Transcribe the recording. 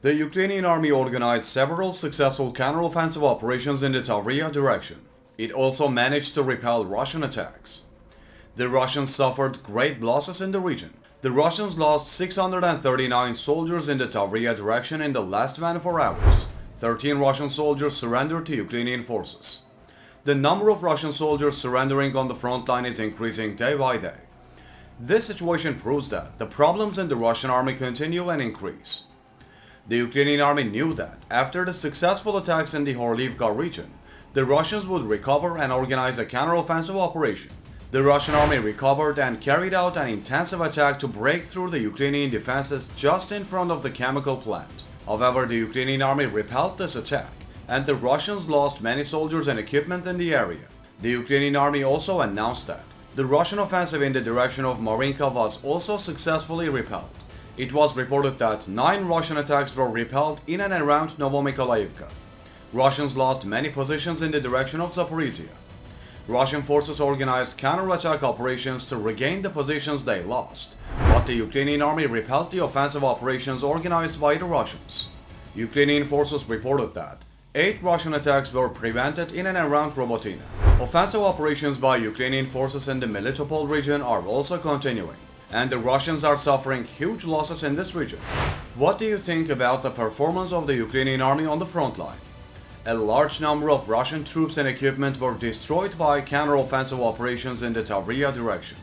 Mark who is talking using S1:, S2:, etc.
S1: The Ukrainian army organized several successful counteroffensive operations in the Tavria direction. It also managed to repel Russian attacks. The Russians suffered great losses in the region. The Russians lost 639 soldiers in the Tavria direction in the last 24 hours. 13 Russian soldiers surrendered to Ukrainian forces. The number of Russian soldiers surrendering on the front line is increasing day by day. This situation proves that the problems in the Russian army continue and increase. The Ukrainian army knew that after the successful attacks in the Horlivka region, the Russians would recover and organize a counteroffensive operation. The Russian army recovered and carried out an intensive attack to break through the Ukrainian defenses just in front of the chemical plant. However, the Ukrainian army repelled this attack, and the Russians lost many soldiers and equipment in the area. The Ukrainian army also announced that the Russian offensive in the direction of Maryinka was also successfully repelled. It was reported that 9 Russian attacks were repelled in and around Novomykailivka. Russians lost many positions in the direction of Zaporizhzhia. Russian forces organized counterattack operations to regain the positions they lost, but the Ukrainian army repelled the offensive operations organized by the Russians. Ukrainian forces reported that 8 Russian attacks were prevented in and around Robotyne. Offensive operations by Ukrainian forces in the Melitopol region are also continuing, and the Russians are suffering huge losses in this region. What do you think about the performance of the Ukrainian army on the front line? A large number of Russian troops and equipment were destroyed by counteroffensive operations in the Tavria direction.